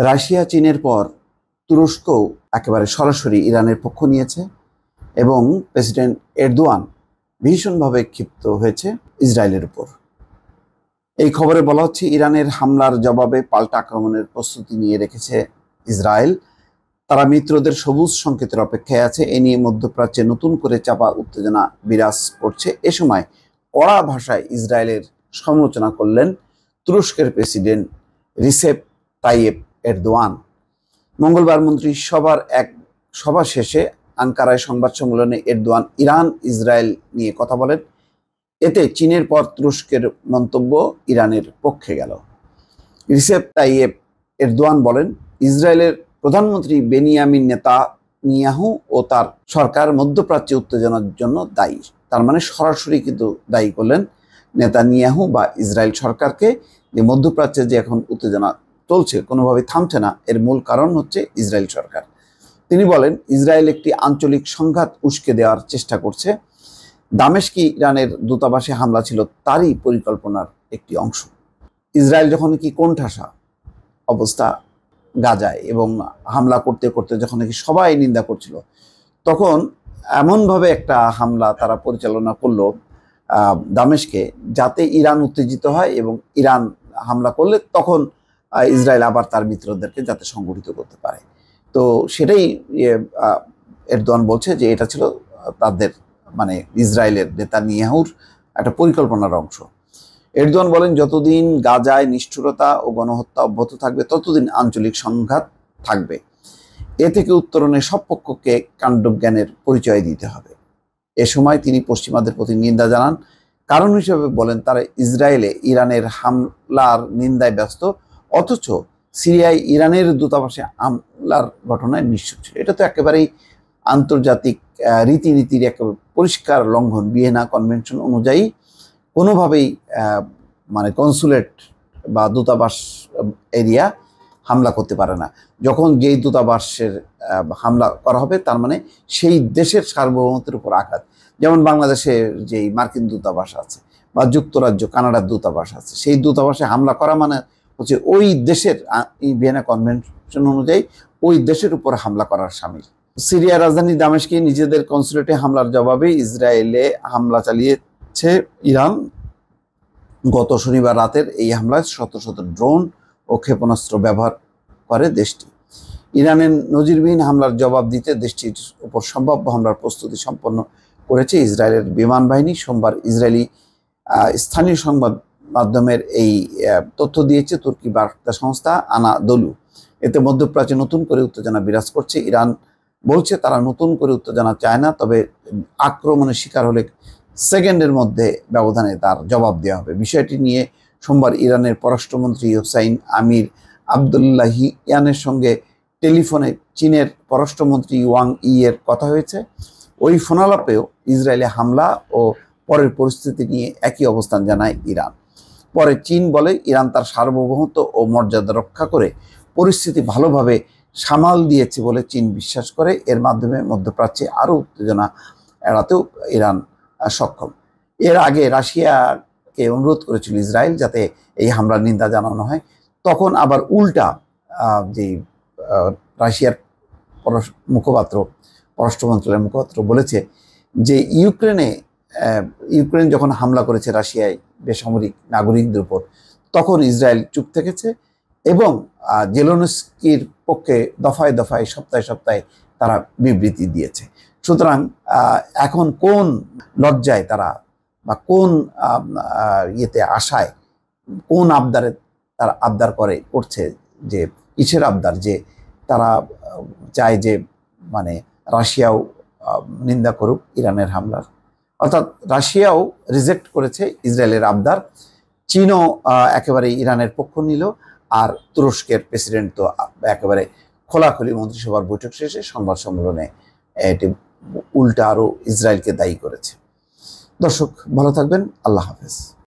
Russia চীনের পর তুরস্কও একেবারে সরাসরি ইরানের পক্ষ নিয়েছে এবং প্রেসিডেন্ট এরদোয়ান ভীষণভাবে ক্ষিপ্ত হয়েছে ইসরায়েলের উপর। এই খবরে বলা হচ্ছে ইরানের হামলার জবাবে পাল্টা আক্রমণের প্রস্তুতি নিয়ে রেখেছে ইসরায়েল। তারা মিত্রদের সবুজ সংকেতের অপেক্ষায় আছে। এ নিয়ে মধ্যপ্রাচ্যে নতুন করে চাপা উত্তেজনা বিরাজ করছে। এ সময় কড়া ভাষায় ইসরায়েলের সমালোচনা করলেন তুরস্কের প্রেসিডেন্ট রিসেপ তাইয়েপ এরদোয়ান। মঙ্গলবার মন্ত্রিসভার এক সভা শেষে আঙ্কারায় সংবাদ সম্মেলনে এরদোয়ান ইরান ইসরায়েল নিয়ে কথা বলেন। এতে চীনের পর তুরস্কের মন্তব্য ইরানের পক্ষে গেল। রিসেপ তাইয়েপ এরদোয়ান বলেন, ইসরায়েলের প্রধানমন্ত্রী বেনিয়ামিন নেতানিয়াহু ও তার সরকার মধ্যপ্রাচ্যে উত্তেজনার জন্য দায়ী। তার মানে সরাসরি কিন্তু দায়ী করলেন নেতানিয়াহু বা ইসরায়েল সরকারকে, যে মধ্যপ্রাচ্যে যে এখন উত্তেজনা চলছে, কোনোভাবে থামছে না, এর মূল কারণ হচ্ছে ইসরায়েল সরকার। তিনি বলেন, ইসরায়েল একটি আঞ্চলিক সংঘাত উস্কে দেওয়ার চেষ্টা করছে। দামেস্কে ইরানের দূতাবাসে হামলা ছিল তারই পরিকল্পনার একটি অংশ। ইসরায়েল যখন কি কোণঠাসা অবস্থা গাজায় এবং হামলা করতে করতে যখন নাকি সবাই নিন্দা করছিল, তখন এমনভাবে একটা হামলা তারা পরিচালনা করলো দামেস্কে, যাতে ইরান উত্তেজিত হয় এবং ইরান হামলা করলে তখন ইসরায়েল আবার তার মিত্রদেরকে যাতে সংগঠিত করতে পারে। তো সেটাই এরদোয়ান বলছে যে এটা ছিল তাদের, মানে ইসরায়েলের নেতানিয়াহুর একটা পরিকল্পনার অংশ। এরদোয়ান বলেন, যতদিন গাজায় নিষ্ঠুরতা ও গণহত্যা অব্যাহত থাকবে ততদিন আঞ্চলিক সংঘাত থাকবে। এ থেকে উত্তরণে সব পক্ষকে কাণ্ডজ্ঞানের পরিচয় দিতে হবে। এ সময় তিনি পশ্চিমাদের প্রতি নিন্দা জানান। কারণ হিসেবে বলেন, তারা ইসরায়েলে ইরানের হামলার নিন্দায় ব্যস্ত, অথচ সিরিয়ায় ইরানের দূতাবাসে হামলার ঘটনায় নিশ্চুপ ছিল। এটা তো একেবারেই আন্তর্জাতিক রীতিনীতির একেবারে পরিষ্কার লঙ্ঘন। ভিয়েনা কনভেনশন অনুযায়ী কোনোভাবেই মানে কনসুলেট বা দূতাবাস এরিয়া হামলা করতে পারে না। যখন যেই দূতাবাসের হামলা করা হবে, তার মানে সেই দেশের সার্বভৌমত্বের উপর আঘাত। যেমন বাংলাদেশের যেই মার্কিন দূতাবাস আছে বা যুক্তরাজ্য কানাডার দূতাবাস আছে, সেই দূতাবাসে হামলা করা মানে হচ্ছে ওই দেশের ভিয়েনা কনভেনশন অনুযায়ী ওই দেশের উপর হামলা করার শামিল। সিরিয়ার রাজধানী দামেস্কে নিজেদের কনসুলেটে হামলার জবাবে ইসরায়েলে হামলা চালিয়েছে ইরান। গত শনিবার রাতের এই হামলায় শত শত ড্রোন ও ক্ষেপণাস্ত্র ব্যবহার করে দেশটি। ইরানের নজিরবিহীন হামলার জবাব দিতে দেশটির উপর সম্ভাব্য হামলার প্রস্তুতি সম্পন্ন করেছে ইসরায়েলের বিমান বাহিনী। সোমবার ইসরায়েলি স্থানীয় সংবাদ মাধ্যমের এই তথ্য দিয়েছে তুর্কি বার্তা সংস্থা আনাদলু। এতে মধ্যপ্রাচ্যে নতুন করে উত্তেজনা বিরাজ করছে। ইরান বলছে তারা নতুন করে উত্তেজনা চায় না, তবে আক্রমণের শিকার হলে সেকেন্ডের মধ্যে ব্যবধানে তার জবাব দেওয়া হবে। বিষয়টি নিয়ে সোমবার ইরানের পররাষ্ট্রমন্ত্রী হোসাইন আমির আবদুল্লাহিয়ানের সঙ্গে টেলিফোনে চীনের পররাষ্ট্রমন্ত্রী ওয়াং ইয়ের কথা হয়েছে। ওই ফোনালাপেও ইসরায়েলে হামলা ও পরের পরিস্থিতি নিয়ে একই অবস্থান জানায় ইরান। পরে চীন বলে, ইরান তার সার্বভৌমত্ব ও মর্যাদা রক্ষা করে পরিস্থিতি ভালোভাবে সামাল দিয়েছে বলে চীন বিশ্বাস করে। এর মাধ্যমে মধ্যপ্রাচ্যে আরও উত্তেজনা এড়াতেও ইরান সক্ষম। এর আগে রাশিয়াকে অনুরোধ করেছিল ইসরায়েল যাতে এই হামলার নিন্দা জানানো হয়। তখন আবার উল্টা যে রাশিয়ার পররাষ্ট্র মন্ত্রণালয়ের মুখপাত্র বলেছে যে ইউক্রেন যখন হামলা করেছে রাশিয়ায় বেসামরিক নাগরিকদের উপর, তখন ইসরায়েল চুপ থেকেছে এবং জেলেনস্কির পক্ষে দফায় দফায় সপ্তাহে সপ্তাহে তারা বিবৃতি দিয়েছে। সুতরাং এখন কোন লজ্জায় তারা বা কোন ইয়েতে আশায়, কোন আবদারে তারা আবদার করছে, যে কিসের আবদার, যে তারা চায় যে মানে রাশিয়াও নিন্দা করুক ইরানের হামলার। অর্থাৎ রাশিয়াও রিজেক্ট করেছে ইসরায়েলের আবদার, চীনও একেবারে ইরানের পক্ষ নিল, আর তুরস্কের প্রেসিডেন্ট তো একেবারে খোলাখুলি মন্ত্রিসভার বৈঠক শেষে সংবাদ সম্মেলনে এটি উল্টা আরও ইসরায়েলকে দায়ী করেছে। দর্শক, ভালো থাকবেন। আল্লাহ হাফেজ।